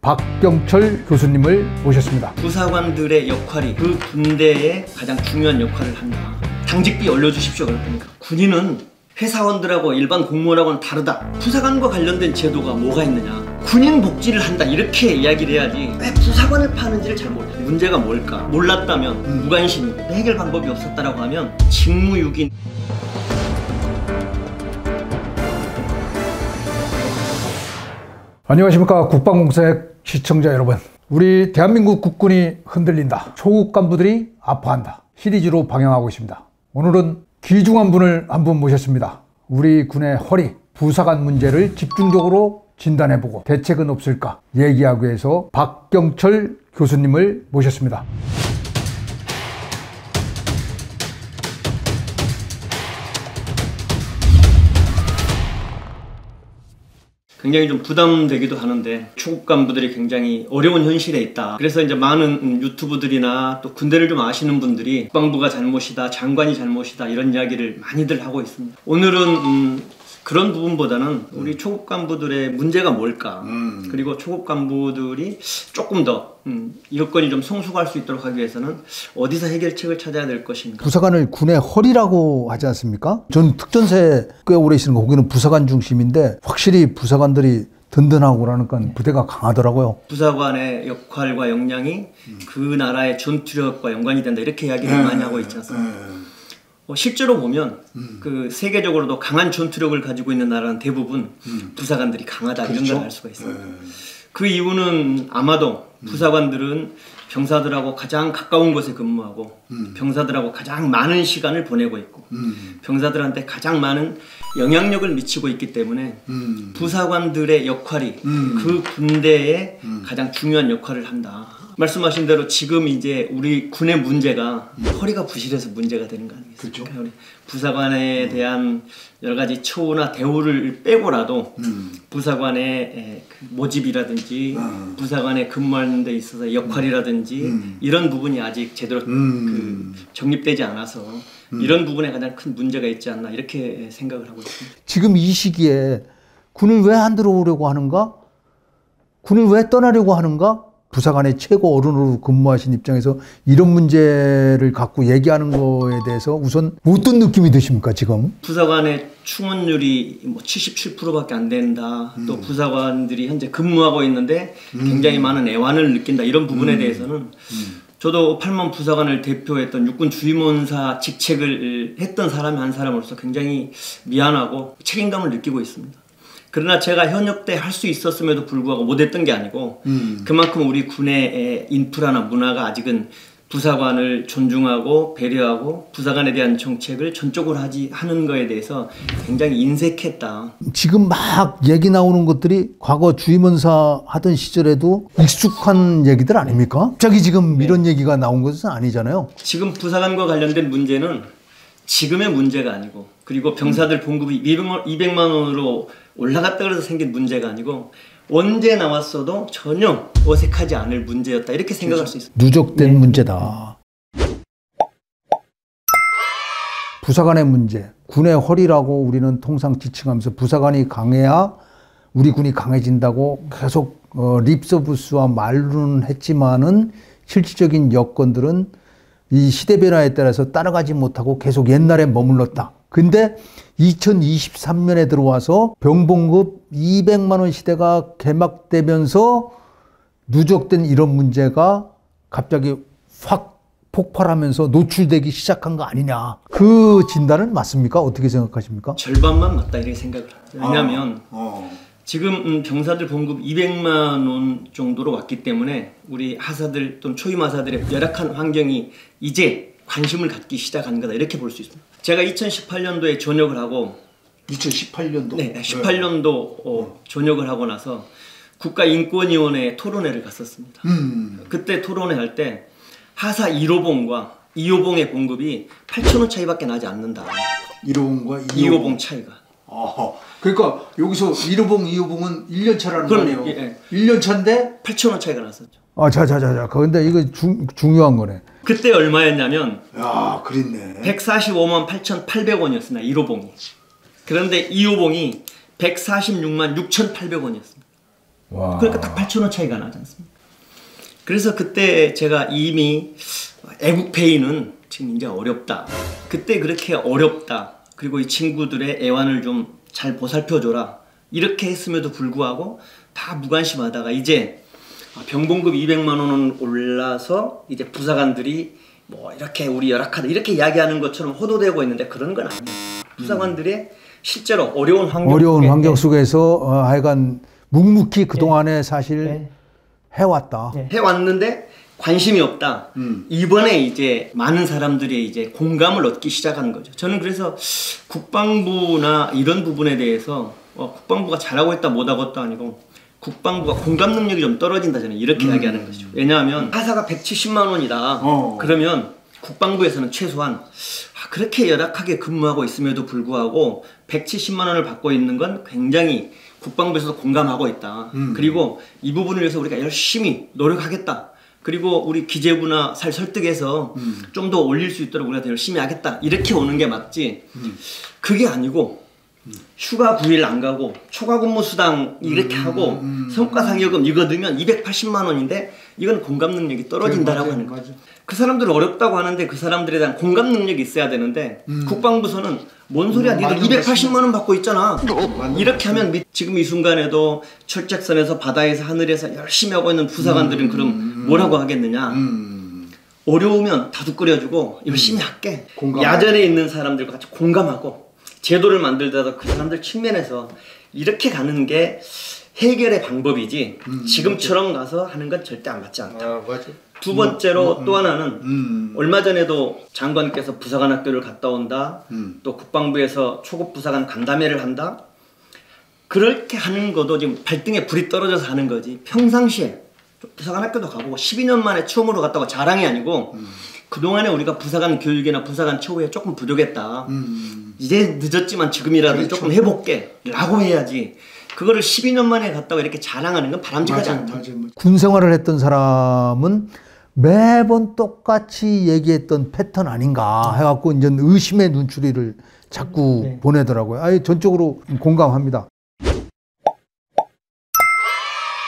박경철 교수님을 모셨습니다. 부사관들의 역할이 그 군대의 가장 중요한 역할을 한다. 당직비 올려주십시오. 그러니까 군인은 회사원들하고 일반 공무원하고는 다르다. 부사관과 관련된 제도가 뭐가 있느냐. 군인 복지를 한다. 이렇게 이야기를 해야지 왜 부사관을 파는지를 잘 몰라. 문제가 뭘까? 몰랐다면 무관심, 해결 방법이 없었다라고 하면 직무유기. 안녕하십니까. 국방공사의 시청자 여러분, 우리 대한민국 국군이 흔들린다, 초급 간부들이 아파한다 시리즈로 방영하고 있습니다. 오늘은 귀중한 분을 한 분 모셨습니다. 우리 군의 허리, 부사관 문제를 집중적으로 진단해보고 대책은 없을까 얘기하기 위해서 박경철 교수님을 모셨습니다. 굉장히 좀 부담되기도 하는데 초급 간부들이 굉장히 어려운 현실에 있다. 그래서 이제 많은 유튜브들이나 또 군대를 좀 아시는 분들이 국방부가 잘못이다, 장관이 잘못이다 이런 이야기를 많이들 하고 있습니다. 오늘은 그런 부분보다는 우리 초급 간부들의 문제가 뭘까, 그리고 초급 간부들이 조금 더 여건이 좀 성숙할 수 있도록 하기 위해서는 어디서 해결책을 찾아야 될 것인가. 부사관을 군의 허리라고 하지 않습니까? 전 특전사에 꽤 오래 있으는 거, 거기는 부사관 중심인데 확실히 부사관들이 든든하고 그러니까 부대가 강하더라고요. 부사관의 역할과 역량이 그 나라의 전투력과 연관이 된다 이렇게 이야기를 많이 하고 있지 않습니까? 실제로 보면 그 세계적으로도 강한 전투력을 가지고 있는 나라는 대부분 부사관들이 강하다, 그렇죠? 이런 걸 알 수가 있습니다. 그 이유는 아마도 부사관들은 병사들하고 가장 가까운 곳에 근무하고 병사들하고 가장 많은 시간을 보내고 있고 병사들한테 가장 많은 영향력을 미치고 있기 때문에 부사관들의 역할이 그 군대의 가장 중요한 역할을 한다. 말씀하신 대로 지금 이제 우리 군의 문제가 허리가 부실해서 문제가 되는 거 아니겠습니까? 그렇죠. 그러니까 우리 부사관에 대한 여러 가지 처우나 대우를 빼고라도 부사관의 그 모집이라든지 부사관에 근무하는 데 있어서 역할이라든지 이런 부분이 아직 제대로 그 정립되지 않아서 이런 부분에 가장 큰 문제가 있지 않나 이렇게 생각을 하고 있습니다. 지금 이 시기에 군을 왜 안 들어오려고 하는가? 군을 왜 떠나려고 하는가? 부사관의 최고 어른으로 근무하신 입장에서 이런 문제를 갖고 얘기하는 거에 대해서 우선 어떤 느낌이 드십니까, 지금? 부사관의 충원율이 뭐 77%밖에 안 된다. 또 부사관들이 현재 근무하고 있는데 굉장히 많은 애환을 느낀다. 이런 부분에 대해서는 저도 8만 부사관을 대표했던 육군 주임원사 직책을 했던 사람이 한 사람으로서 굉장히 미안하고 책임감을 느끼고 있습니다. 그러나 제가 현역 때 할 수 있었음에도 불구하고 못했던 게 아니고 그만큼 우리 군의 인프라나 문화가 아직은 부사관을 존중하고 배려하고 부사관에 대한 정책을 전적으로 하는 거에 대해서 굉장히 인색했다. 지금 막 얘기 나오는 것들이 과거 주임원사 하던 시절에도 익숙한 얘기들 아닙니까? 갑자기 지금 이런 얘기가 나온 것은 아니잖아요. 지금 부사관과 관련된 문제는 지금의 문제가 아니고, 그리고 병사들 봉급이 200만 원으로 올라갔다 그래서 생긴 문제가 아니고 언제 나왔어도 전혀 어색하지 않을 문제였다 이렇게 생각할 수 있습니다. 누적된 문제다. 부사관의 문제, 군의 허리라고 우리는 통상 지칭하면서 부사관이 강해야 우리 군이 강해진다고 계속 립서비스와 말로는 했지만은 실질적인 여건들은 이 시대 변화에 따라서 따라가지 못하고 계속 옛날에 머물렀다. 근데 2023년에 들어와서 병봉급 200만 원 시대가 개막되면서 누적된 이런 문제가 갑자기 확 폭발하면서 노출되기 시작한 거 아니냐. 그 진단은 맞습니까? 어떻게 생각하십니까? 절반만 맞다 이렇게 생각을 합니다. 왜냐하면 지금 병사들 봉급 200만 원 정도로 왔기 때문에 우리 하사들 또는 초임하사들의 열악한 환경이 이제 관심을 갖기 시작한 거다 이렇게 볼 수 있습니다. 제가 2018년도에 전역을 하고 2018년도? 네, 18년도 전역을 하고 나서 국가인권위원회 토론회를 갔었습니다. 그때 토론회 할 때 하사 1호봉과 2호봉의 봉급이 8,000원 차이밖에 나지 않는다. 1호봉과 2호봉 차이가. 그러니까 여기서 1호봉, 2호봉은 1년 차라는 거네요. 예. 1년 차인데 8,000원 차이가 났었죠. 자자자자. 근데 이거 중요한 거네. 그때 얼마였냐면 그랬네. 145만 8,800원이었습니다. 1호봉이. 그런데 2호봉이 146만 6,800원이었습니다. 와. 그러니까 딱 8,000원 차이가 나지 않습니까? 그래서 그때 제가 이미 애국페이는 지금 이제 어렵다. 그때 그렇게 어렵다. 그리고 이 친구들의 애환을 좀 잘 보살펴줘라. 이렇게 했음에도 불구하고 다 무관심하다가 이제 병봉급 200만 원은 올라서 이제 부사관들이 뭐 이렇게 우리 열악하다 이렇게 이야기하는 것처럼 호도되고 있는데 그런 건 아니에요. 부사관들의 실제로 어려운 환경 속에서 하여간 묵묵히 그동안에 사실 해왔다. 해왔는데 관심이 없다. 이번에 이제 많은 사람들이 이제 공감을 얻기 시작한 거죠. 저는 그래서 국방부나 이런 부분에 대해서 국방부가 잘하고 있다 못하고 있다 아니고 국방부가 공감 능력이 좀 떨어진다 저는 이렇게 이야기하는 거죠. 왜냐하면 하사가 170만 원이다. 그러면 국방부에서는 최소한 그렇게 열악하게 근무하고 있음에도 불구하고 170만 원을 받고 있는 건 굉장히 국방부에서도 공감하고 있다. 그리고 이 부분을 위해서 우리가 열심히 노력하겠다. 그리고 우리 기재부나 잘 설득해서 좀 더 올릴 수 있도록 우리가 더 열심히 하겠다. 이렇게 오는 게 맞지. 그게 아니고 휴가 9일 안 가고 초과 근무 수당 이렇게 하고 성과상여금 이거 넣으면 280만 원인데 이건 공감 능력이 떨어진다라고 하는 거죠. 그 사람들은 어렵다고 하는데 그 사람들에 대한 공감 능력이 있어야 되는데 국방부서는 뭔 소리야 니들 280만 원 받고 있잖아. 이렇게 하면 지금 이 순간에도 철책선에서 바다에서 하늘에서 열심히 하고 있는 부사관들은 그럼 뭐라고 하겠느냐. 어려우면 다독거려주고 열심히 할게. 야전에 있는 사람들과 같이 공감하고 제도를 만들다가 그 사람들 측면에서 이렇게 가는 게 해결의 방법이지 지금처럼 가서 하는 건 절대 안 맞지 않다. 두 번째로 또 하나는 얼마 전에도 장관께서 부사관 학교를 갔다 온다. 또 국방부에서 초급 부사관 간담회를 한다. 그렇게 하는 것도 지금 발등에 불이 떨어져서 하는 거지. 평상시에 부사관 학교도 가보고 12년 만에 처음으로 갔다고 자랑이 아니고 그동안에 우리가 부사관 교육이나 부사관 처우에 조금 부족했다. 이제 늦었지만 지금이라도 조금 해볼게 라고 해야지. 그거를 12년 만에 갔다고 이렇게 자랑하는 건 바람직하지 않다. 군 생활을 했던 사람은 매번 똑같이 얘기했던 패턴 아닌가 해갖고 이제 의심의 눈초리를 자꾸 보내더라고요. 아예 전적으로 공감합니다.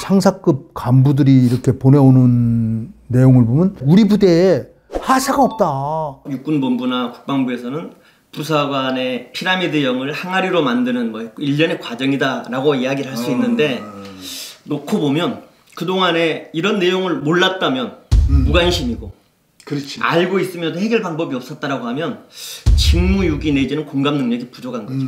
상사급 간부들이 이렇게 보내오는 내용을 보면 우리 부대에 하사가 없다. 육군본부나 국방부에서는 부사관의 피라미드형을 항아리로 만드는 뭐 일련의 과정이다라고 이야기를 할 수 있는데 놓고 보면 그동안에 이런 내용을 몰랐다면 무관심이고 그렇지. 알고 있으면 해결 방법이 없었다라고 하면 직무유기 내지는 공감 능력이 부족한 거죠.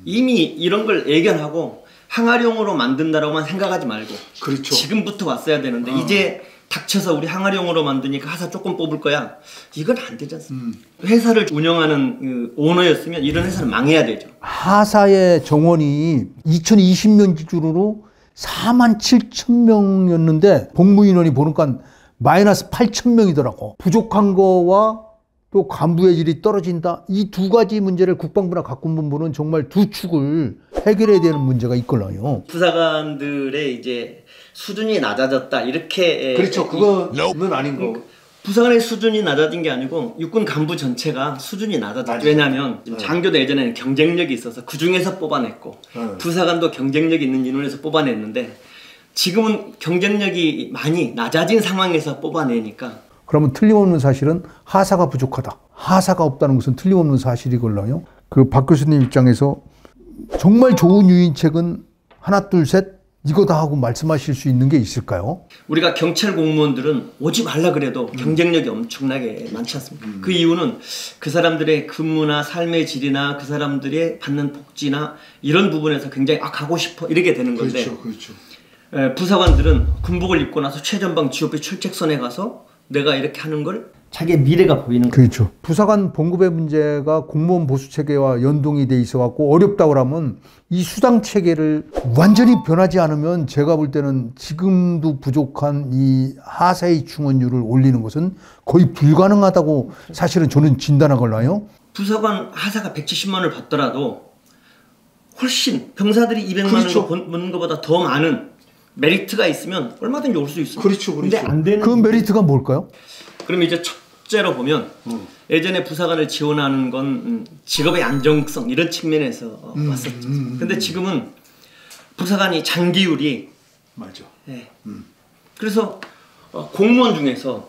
이미 이런 걸 예견하고 항아리용으로 만든다라고만 생각하지 말고 그렇죠. 지금부터 왔어야 되는데 이제 닥쳐서 우리 항아리용으로 만드니까 하사 조금 뽑을 거야. 이건 안 되지 않습니까? 회사를 운영하는 그 오너였으면 이런 회사는 망해야 되죠. 하사의 정원이 2020년 기준으로 47,000명이었는데 복무인원이 보니까 마이너스 8,000명이더라고. 부족한 거와 또 간부의 질이 떨어진다. 이 두 가지 문제를 국방부나 각군본부는 정말 두 축을 해결해야 되는 문제가 있걸요. 부사관들의 이제 수준이 낮아졌다 이렇게 그렇죠. 그거는 아닌 거. 부사관의 수준이 낮아진 게 아니고 육군 간부 전체가 수준이 낮아졌죠. 왜냐하면 장교도 예전에는 경쟁력이 있어서 그 중에서 뽑아냈고 부사관도 경쟁력 있는 인원에서 뽑아냈는데 지금은 경쟁력이 많이 낮아진 상황에서 뽑아내니까 그러면 틀림없는 사실은 하사가 부족하다. 하사가 없다는 것은 틀림없는 사실이걸요. 그 박 교수님 입장에서 정말 좋은 유인책은 하나 둘 셋 이거다 하고 말씀하실 수 있는 게 있을까요? 우리가 경찰 공무원들은 오지 말라 그래도 경쟁력이 엄청나게 많지 않습니까? 그 이유는 그 사람들의 근무나 삶의 질이나 그 사람들의 받는 복지나 이런 부분에서 굉장히 가고 싶어 이렇게 되는 건데 그렇죠. 부사관들은 군복을 입고 나서 최전방 GOP 출첵선에 가서 내가 이렇게 하는 걸 자기의 미래가 보이는 거죠. 그렇죠. 부사관 봉급의 문제가 공무원 보수 체계와 연동이 돼 있어 갖고 어렵다고 하면 이 수당 체계를 완전히 변하지 않으면 제가 볼 때는 지금도 부족한 이 하사의 충원율을 올리는 것은 거의 불가능하다고 사실은 저는 진단하걸라요. 부사관 하사가 170만 원을 받더라도 훨씬 병사들이 200만 그렇죠. 원 버는 것보다 더 많은 메리트가 있으면 얼마든지 올 수 있어요. 그렇죠. 근데 안 되는 그 메리트가 뭘까요? 그럼 이제 첫째로 보면 예전에 부사관을 지원하는 건 직업의 안정성 이런 측면에서 왔었죠. 근데 지금은 부사관이 장기율이 맞아. 네. 그래서 공무원 중에서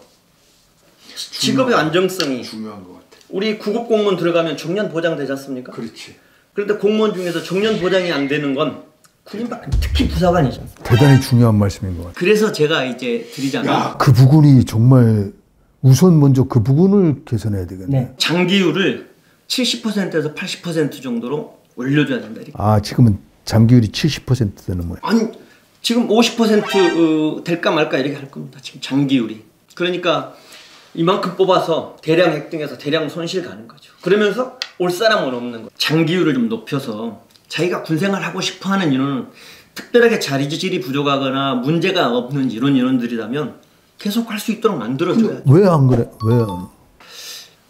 직업의 안정성이 중요한 것 같아. 우리 구급 공무원 들어가면 정년 보장되지 않습니까? 그렇지. 그런데 공무원 중에서 정년 보장이 안 되는 건 군인밖에, 특히 부사관이죠. 대단히 중요한 말씀인 것 같아요. 그래서 제가 이제 드리자면 그 부분이 정말 우선 먼저 그 부분을 개선해야 되겠네. 장기율을 70%에서 80% 정도로 올려줘야 된다. 이렇게. 아, 지금은 장기율이 70% 되는 거예요. 아니 지금 50% 될까 말까 이렇게 할 겁니다. 지금 장기율이. 그러니까 이만큼 뽑아서 대량 획득해서 대량 손실 가는 거죠. 그러면서 올 사람은 없는 거. 장기율을 좀 높여서 자기가 군생활 하고 싶어하는 인원은 특별하게 자리지질이 부족하거나 문제가 없는 이런 인원들이라면 계속 할 수 있도록 만들어줘야죠. 왜 안 그래? 왜?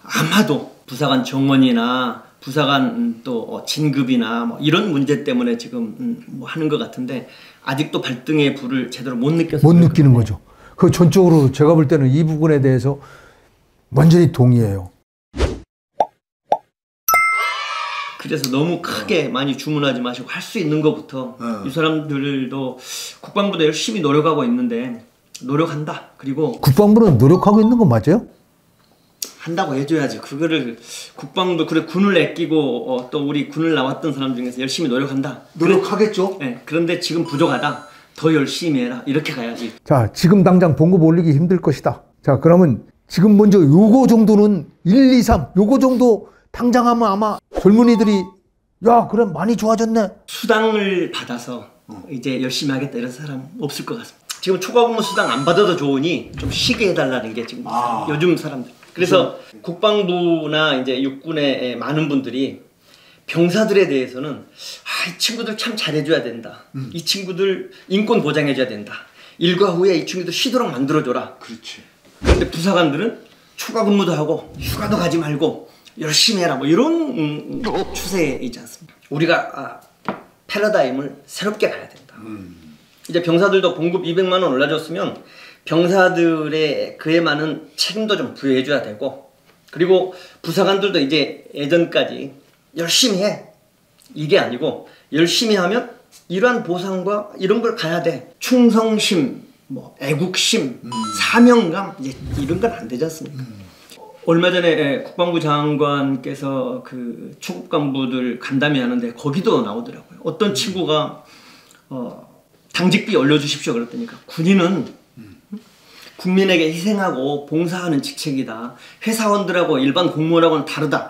아마도 부사관 정원이나 부사관 또 진급이나 뭐 이런 문제 때문에 지금 뭐 하는 것 같은데 아직도 발등의 불을 제대로 못 느껴서 못 느끼는 거죠. 그 전적으로 제가 볼 때는 이 부분에 대해서 완전히 동의해요. 그래서 너무 크게 많이 주문하지 마시고 할 수 있는 것부터 이 사람들도 국방부도 열심히 노력하고 있는데 노력한다. 그리고 국방부는 노력하고 있는 거 맞아요? 한다고 해줘야지. 그거를 국방부 그래 군을 아끼고 또 우리 군을 나왔던 사람 중에서 열심히 노력한다. 노력하겠죠? 네, 그런데 지금 부족하다. 더 열심히 해라. 이렇게 가야지. 자, 지금 당장 봉급 올리기 힘들 것이다. 자, 그러면 지금 먼저 요거 정도는 1, 2, 3 요거 정도 당장 하면 아마 젊은이들이 야, 그래 많이 좋아졌네. 수당을 받아서 이제 열심히 하겠다 이런 사람 없을 것 같습니다. 지금 초과근무 수당 안 받아도 좋으니 좀 쉬게 해달라는 게 지금 요즘 사람들. 그래서 국방부나 이제 육군의 많은 분들이 병사들에 대해서는 이 친구들 참 잘해줘야 된다. 이 친구들 인권 보장해줘야 된다. 일과 후에 이 친구들 쉬도록 만들어줘라. 그렇지. 그런데 부사관들은 초과 근무도 하고 휴가도 가지 말고 열심히 해라. 뭐 이런 추세이지 않습니까? 우리가 패러다임을 새롭게 가야 된다. 이제 병사들도 봉급 200만 원 올라줬으면 병사들의 그에 많은 책임도 좀 부여해줘야 되고, 그리고 부사관들도 이제 예전까지 열심히 해 이게 아니고 열심히 하면 이러한 보상과 이런 걸 가야 돼. 충성심, 뭐 애국심, 사명감 이제 이런 건 안 되지 않습니까? 얼마 전에 국방부 장관께서 그 초급 간부들 간담회 하는데 거기도 나오더라고요. 어떤 친구가 당직비 올려주십시오 그랬더니까 군인은 국민에게 희생하고 봉사하는 직책이다. 회사원들하고 일반 공무원하고는 다르다.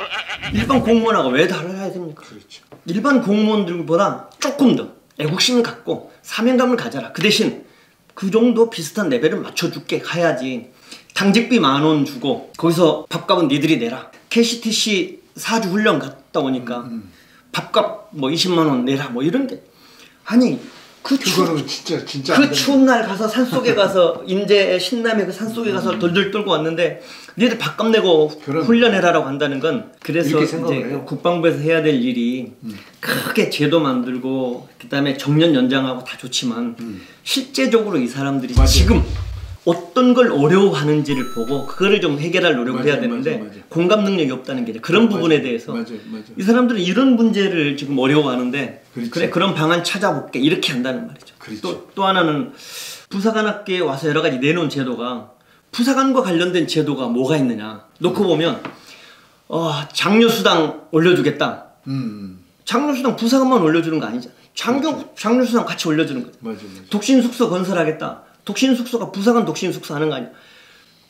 일반 공무원하고 왜 달라야 됩니까? 그렇죠. 일반 공무원들보다 조금 더 애국심을 갖고 사명감을 가져라. 그 대신 그 정도 비슷한 레벨을 맞춰줄게 가야지. 당직비 10,000원 주고 거기서 밥값은 니들이 내라. KCTC 4주 훈련 갔다 오니까 밥값 뭐 20만 원 내라 뭐 이런 게 아니 그거는 진짜 그 추운 날 가서 산속에 가서 인제 신남의 그 산속에 가서 돌돌 떨고 왔는데 니들 밥값 내고 훈련해라라고 한다는 건 그래서 이제 국방부에서 해야 될 일이 크게 제도 만들고 그다음에 정년 연장하고 다 좋지만 실제적으로 이 사람들이 지금 어떤 걸 어려워하는지를 보고 그거를 좀 해결할 노력을 해야 되는데 공감 능력이 없다는 게 그런 부분에 대해서 이 사람들은 이런 문제를 지금 어려워하는데 그래 그런 방안 찾아볼게 이렇게 한다는 말이죠. 또 하나는 부사관학교에 와서 여러 가지 내놓은 제도가 부사관과 관련된 제도가 뭐가 있느냐 놓고 보면 장려수당 올려주겠다. 장려수당 부사관만 올려주는 거 아니잖아요. 장려수당 같이 올려주는 거죠. 독신숙소 건설하겠다. 독신숙소가 부사관 독신숙소 하는 거 아니야.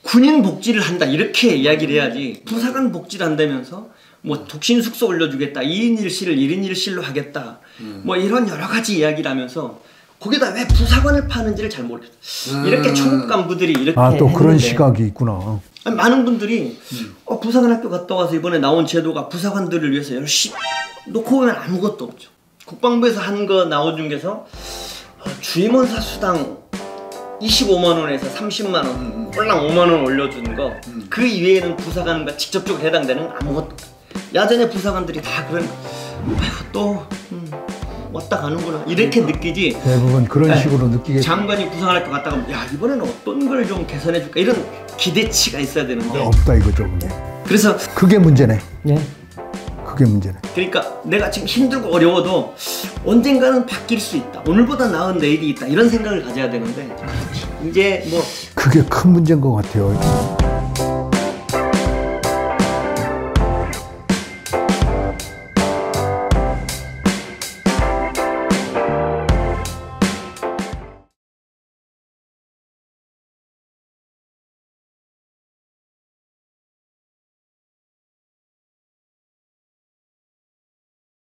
군인 복지를 한다 이렇게 이야기를 해야지 부사관 복지를 한다면서 뭐 독신숙소 올려주겠다 2인 1실을 1인 1실로 하겠다 뭐 이런 여러 가지 이야기를 하면서 거기다 왜 부사관을 파는지를 잘 모르겠어. 이렇게 초급 간부들이 이렇게 또 그런 했는데 시각이 있구나. 아니, 많은 분들이 부사관 학교 갔다 와서 이번에 나온 제도가 부사관들을 위해서 열심히 놓고 보면 아무것도 없죠. 국방부에서 한 거 나온 중에서 주임원사 수당 25만 원에서 30만 원, 꼴랑 5만 원 올려준 거, 그 이외에는 부사관과 직접적으로 해당되는 아무것도. 야전의 부사관들이 다 그런, 또 왔다 가는구나 이렇게 느끼지. 대부분 그런 식으로 느끼게. 장관이 부사관학교 갔다가 야 이번에는 어떤 걸 좀 개선해 줄까 이런 기대치가 있어야 되는데 없다 이거죠. 그래서 그게 문제네. 네. 그게 문제네. 그러니까 내가 지금 힘들고 어려워도 언젠가는 바뀔 수 있다. 오늘보다 나은 내일이 있다. 이런 생각을 가져야 되는데 이제 뭐 그게 큰 문제인 것 같아요.